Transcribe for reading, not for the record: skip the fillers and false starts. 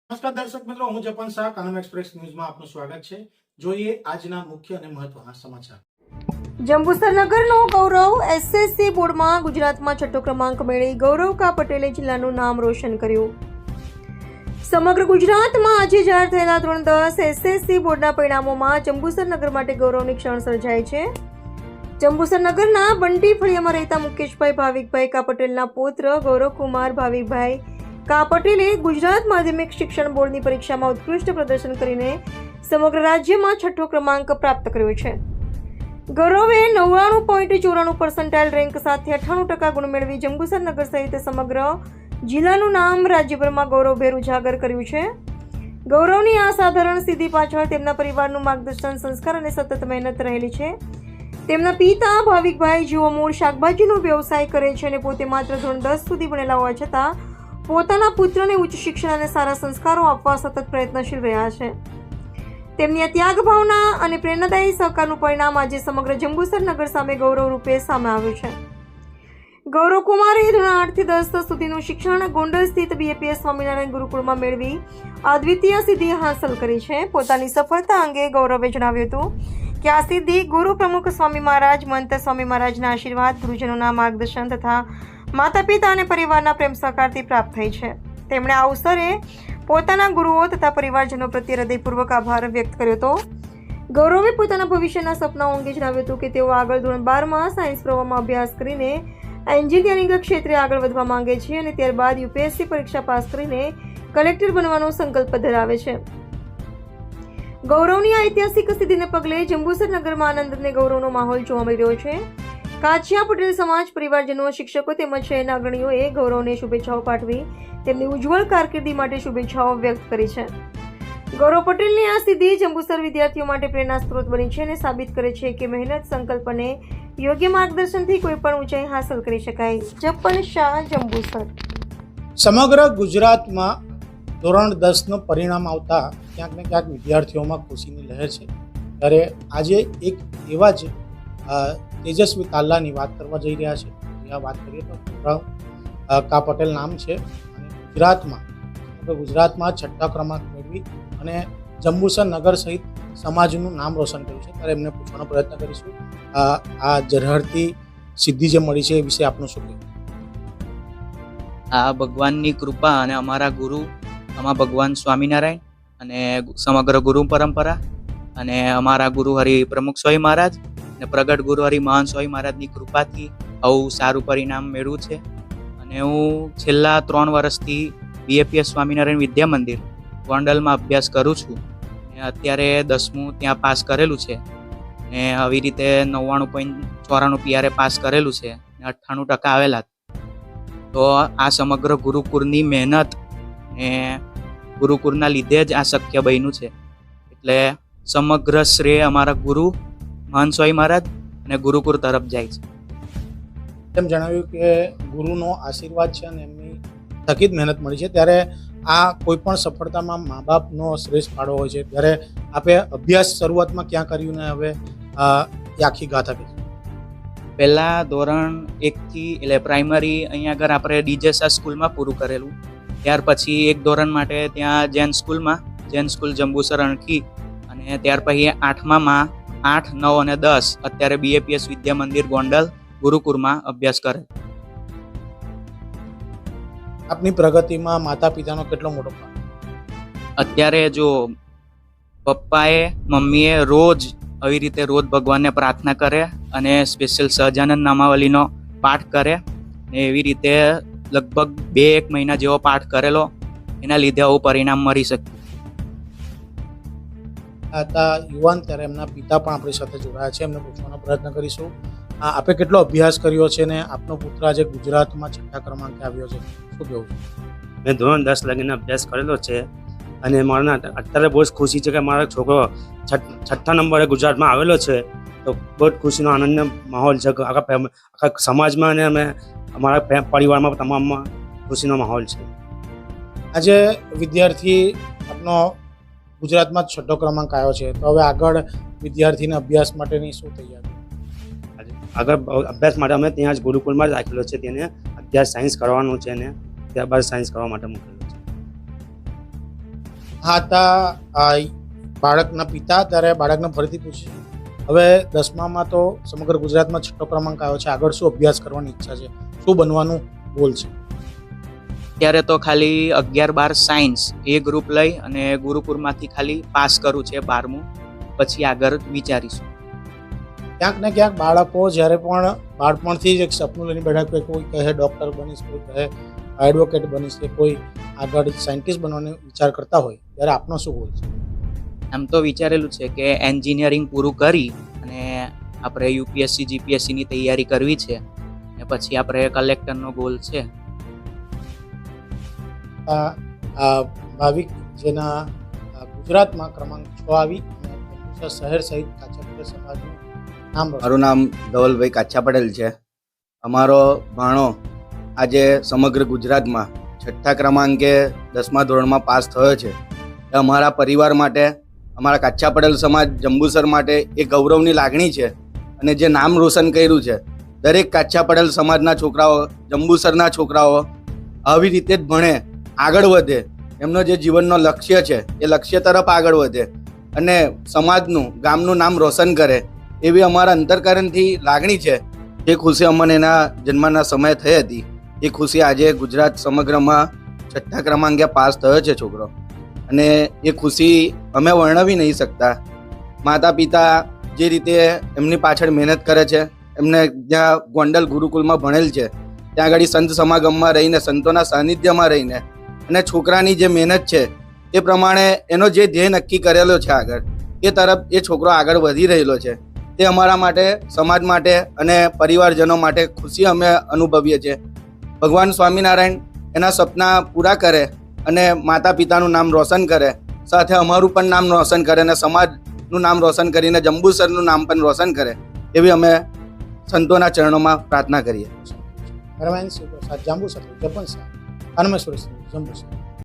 નમસ્કાર દર્શક મિત્રો, હું જપન શાહ, કાનમ એક્સપ્રેસ ન્યૂઝમાં આપનું સ્વાગત છે। જોઈએ આજના મુખ્ય અને મહત્વના સમાચાર। જંબુસર નગરનો ગૌરવ એસએસસી બોર્ડમાં ગુજરાતમાં છઠ્ઠો ક્રમાંક મેળવી ગૌરવ કા પટેલે જિલ્લાનું નામ રોશન કર્યું। સમગ્ર ગુજરાતમાં આજે જાહેર થયેલા ધોરણ 10 એસએસસી બોર્ડના પરિણામોમાં જંબુસર નગર માટે ગૌરવની ક્ષણ સર્જાઈ છે। જંબુસર નગરના બંટી ફળિયામાં રહેતા મુકેશભાઈ ભાવિકભાઈ કા પટેલના પુત્ર ગૌરવકુમાર ભાવિકભાઈ કા પટેલે ગુજરાત માધ્યમિક શિક્ષણ બોર્ડની પરીક્ષામાં ઉત્કૃષ્ટ પ્રદર્શન કરીને સમગ્ર રાજ્યમાં છઠ્ઠો ક્રમાંક પ્રાપ્ત કર્યો છે। ગૌરવે 99.94% રેન્ક સાથે 98% ગુણ મેળવી જંબુસર નગર સહિત સમગ્ર જિલ્લાનું નામ રાજ્યભરમાં ગૌરવભેર ઉજાગર કર્યું છે। ગૌરવની આ સાધારણ સિદ્ધિ પાછળ તેમના પરિવારનું માર્ગદર્શન, સંસ્કાર અને સતત મહેનત રહેલી છે। તેમના પિતા ભાવિકભાઈ જેઓ મૂળ શાકભાજીનો વ્યવસાય કરે છે અને પોતે માત્ર ધોરણ 10 સુધી ભણેલા હોવા છતાં પોતાના પુત્રને ઉચ્ચ શિક્ષણ અને સારા સંસ્કારો આપવા સતત પ્રયત્નશીલ રહ્યા છે। તેમની આ ત્યાગ ભાવના અને પ્રેરણાદાયી સહકારનું પરિણામ આજે સમગ્ર જંબુસર નગર સામે ગૌરવ રૂપે સામે આવ્યું છે। ગૌરવકુમારે ધોરણ 8 થી 10 સુધીનું શિક્ષણ ગોંડલ સ્થિત બીએપીએસ સ્વામિનારાયણ ગુરુકુળમાં મેળવી અદ્વિતીય સિદ્ધિ હાંસલ કરી છે। પોતાની સફળતા અંગે ગૌરવે જણાવ્યું હતું કે આ સિદ્ધિ ગુરુ પ્રમુખ સ્વામી મહારાજ, મંત સ્વામી મહારાજના આશીર્વાદ, ગુરુજનોના માર્ગદર્શન તથા માતા પિતા અને પરિવારના પ્રેમ સહકારથી પ્રાપ્ત થઈ છે। તેમણે આ અવસરે પોતાના ગુરુઓ તથા પરિવારજનો પ્રત્યે હૃદયપૂર્વક આભાર વ્યક્ત કર્યો હતો। ગૌરવે પોતાના ભવિષ્યના સપનાઓ અંગે જણાવ્યું હતું કે તેઓ આગળ ધોરણ 12માં સાયન્સ પ્રવાહમાં અભ્યાસ કરીને એન્જિનિયરિંગ ક્ષેત્રે આગળ વધવા માંગે છે અને ત્યારબાદ યુપીએસસી પરીક્ષા પાસ કરીને કલેક્ટર બનવાનો સંકલ્પ ધરાવે છે। ગૌરવની આ ઐતિહાસિક સિદ્ધિને પગલે જંબુસર નગરમાં આનંદ અને ગૌરવનો માહોલ જોવા મળી રહ્યો છે। કાછિયા પટેલ સમાજ, પરિવારજનો, શિક્ષકો તેમજ શહેરના અગ્રણીઓએ ગૌરવને શુભેચ્છાઓ પાઠવી તેમની ઉજ્જવળ કારકિર્દી માટે શુભેચ્છાઓ વ્યક્ત કરી છે। ગૌરવ પટેલની આ સિદ્ધિ જંબુસર વિદ્યાર્થીઓ માટે પ્રેરણા સ્ત્રોત બની છે અને સાબિત કરે છે કે મહેનત, સંકલ્પ અને યોગ્ય માર્ગદર્શનથી કોઈ પણ ઊંચાઈ હાંસલ કરી શકાય। જપન શાહ, જંબુસર। સમગ્ર ગુજરાતમાં ધોરણ 10નું પરિણામ આવતા ક્યાંક ને ક્યાંક વિદ્યાર્થીઓમાં ખુશીની લહેર છે। ત્યારે આજે એક એવા જ તેજસ્વી તાલ્લાની વાત કરવા જઈ રહ્યા છે। આ વાત કરીએ તો ગૌરવ કા પટેલ નામ છે અને ગુજરાતમાં છઠ્ઠા ક્રમાંક મેળવી અને જંબુસર નગર સહિત સમાજનું નામ રોશન કર્યું છે। ત્યારે એમને પૂછવાનો પ્રયત્ન કરીશું આ ઝળહળતી સિદ્ધિ જે મળી છે એ વિશે આપનું શું કહેવું? આ ભગવાનની કૃપા અને અમારા ગુરુ ભગવાન સ્વામિનારાયણ અને સમગ્ર ગુરુ પરંપરા અને અમારા ગુરુ હરિ પ્રમુખ સ્વામી મહારાજ અને પ્રગટ ગુરુ હરિ મહાન સ્વામી મહારાજની કૃપાથી આવું સારું પરિણામ મેળવ્યું છે। અને હું છેલ્લા 3 વર્ષથી બીએપીએસ સ્વામિનારાયણ વિદ્યા મંદિર ગોંડલમાં અભ્યાસ કરું છું અને અત્યારે 10મું ત્યાં પાસ કરેલું છે અને આવી રીતે 99.94 પીઆરે પાસ કરેલું છે અને 98% આવેલા। તો આ સમગ્ર ગુરુકુળની મહેનત ને ગુરુકુળના લીધે જ આ શક્ય બન્યું છે। એટલે સમગ્ર શ્રેય અમારા ગુરુ મહાન સ્વામી મહારાજ અને ગુરુકુળ તરફ જાય છે। તેમ જણાવ્યું કે ગુરુનો આશીર્વાદ છે અને એમની થકી જ મહેનત મળી છે। ત્યારે આ કોઈ પણ સફળતામાં મા બાપનો શ્રેષ્ઠ ફાળો હોય છે। ત્યારે આપે અભ્યાસ શરૂઆતમાં ક્યાં કર્યું ને હવે આખી ગાથા કહી? પહેલાં ધોરણ 1 થી એટલે પ્રાઇમરી અહીંયા આગળ આપણે ડીજેસા સ્કૂલમાં પૂરું કરેલું। ત્યાર પછી 1 ધોરણ માટે ત્યાં જૈન સ્કૂલ જંબુસર અણખી અને ત્યાર પછી 8માં 8, 9 અને 10 અત્યારે બીએપીએસ વિદ્યા મંદિર ગોંડલ ગુરુકુળમાં અભ્યાસ કરે। આપની પ્રગતિમાં માતા પિતાનો કેટલો મોટો ફાળો? અત્યારે જો પપ્પાએ મમ્મીએ રોજ આવી રીતે રોજ ભગવાનને પ્રાર્થના કરે અને સ્પેશિયલ સહજાનંદ નામાવલીનો પાઠ કરે ને એવી રીતે લગભગ 2-1 મહિના જેવો પાઠ કરેલો, એના લીધે આવું પરિણામ મળી શક્યું। હતા યુવાન ત્યારે એમના પિતા પણ આપણી સાથે જોડાયા છે, એમને પૂછવાનો પ્રયત્ન કરીશું। આપે કેટલો અભ્યાસ કર્યો છે ને આપનો પુત્ર આજે ગુજરાતમાં છઠ્ઠા ક્રમાંકે આવ્યો છે, શું કહેવું? મેં ધોરણ 10 લગીને અભ્યાસ કરેલો છે અને મારા અત્યારે બહુ જ ખુશી છે કે મારો છોકરો છઠ્ઠા નંબરે ગુજરાતમાં આવેલો છે। તો બહુ જ ખુશીનો આનંદનો માહોલ છે આખા સમાજમાં અને અમે અમારા પરિવારમાં તમામમાં ખુશીનો માહોલ છે। આજે વિદ્યાર્થી આપનો ગુજરાતમાં છઠ્ઠો ક્રમાંક આવ્યો છે, તો હવે આગળ વિદ્યાર્થીને અભ્યાસ માટેની શું તૈયારી? આગળ અભ્યાસ માટે અમે ત્યાં જ ગુરુકુળમાં જ રાખેલો છે। તેને અભ્યાસ સાયન્સ કરવાનો છે અને ત્યારબાદ સાયન્સ કરવા માટે મૂકેલો છે। હા હતા બાળકના પિતા, ત્યારે બાળકને ફરીથી પૂછ્યું, હવે 10મામાં તો સમગ્ર ગુજરાતમાં 6ઠ્ઠો ક્રમાંક આવ્યો છે, આગળ શું અભ્યાસ કરવાની ઈચ્છા છે, શું બનવાનું ગોલ છે? અત્યારે તો ખાલી 11-12 સાયન્સ એ ગ્રુપ લઈ અને ગુરુકુળમાંથી ખાલી પાસ કરવું છે 12મું, પછી આગળ વિચારીશું. ક્યાંક ને ક્યાંક બાળકો જ્યારે પણ બાળપણથી જ એક સપનું લઈને બેઠા, કોઈ કહે ડૉક્ટર બનીશ, કોઈ કહે એડવોકેટ બનીશ, કે કોઈ આગળ સાયન્ટિસ્ટ બનવાનો વિચાર કરતા હોય, ત્યારે આપનો શું ગોલ છે? આમ તો વિચારેલું છે કે એન્જિનિયરિંગ પૂરું કરી અને આપણે યુપીએસસી જીપીએસસીની તૈયારી કરવી છે અને પછી આપણે કલેક્ટરનો ગોલ છે. ભાવિક જેના ગુજરાતમાં ક્રમાંક 6 આવી અને જંબુસર શહેર સહિત કાછા પટેલ સમાજનું નામ રોશન. મારું નામ ધવલભાઈ કાછા પટેલ છે. અમારો ભાણો આજે સમગ્ર ગુજરાતમાં 6ઠ્ઠા ક્રમાંકે 10મા ધોરણમાં પાસ થયો છે. એ અમારા પરિવાર માટે, અમારા કાછા પટેલ સમાજ જંબુસર માટે એ ગૌરવની લાગણી છે. અને જે નામ રોશન કર્યું છે, દરેક કાછા પટેલ સમાજના છોકરાઓ, જંબુસરના છોકરાઓ આવી રીતે જ ભણે, આગળ વધે, એમનો જે જીવનનો લક્ષ્ય છે એ લક્ષ્ય તરફ આગળ વધે અને સમાજનું, ગામનું નામ રોશન કરે, એવી અમારા અંતરકરણથી લાગણી છે. જે ખુશી અમને એના જન્મના સમયે થઈ હતી, એ ખુશી આજે ગુજરાત સમગ્રમાં 6ઠ્ઠા ક્રમાંકે પાસ થયો છે છોકરો, અને એ ખુશી અમે વર્ણવી નહીં શકતા. માતા પિતા જે રીતે એમની પાછળ મહેનત કરે છે, એમને જ્યાં ગોંડલ ગુરુકુળમાં ભણેલ છે, ત્યાં આગળ સંત સમાગમમાં રહીને, સંતોના સાનિધ્યમાં રહીને અને છોકરાની જે મહેનત છે એ પ્રમાણે એનો જે ધ્યેય નક્કી કરેલો છે આગળ, એ તરફ એ છોકરો આગળ વધી રહેલો છે. તે અમારા માટે, સમાજ માટે અને પરિવારજનો માટે ખુશી અમે અનુભવીએ છીએ. ભગવાન સ્વામિનારાયણ એના સપના પૂરા કરે અને માતા પિતાનું નામ રોશન કરે, સાથે અમારું પણ નામ રોશન કરે અને સમાજનું નામ રોશન કરીને જંબુસરનું નામ પણ રોશન કરે, એવી અમે સંતોના ચરણોમાં પ્રાર્થના કરીએ. જંબુસર, જંબુસર, જંબુસર.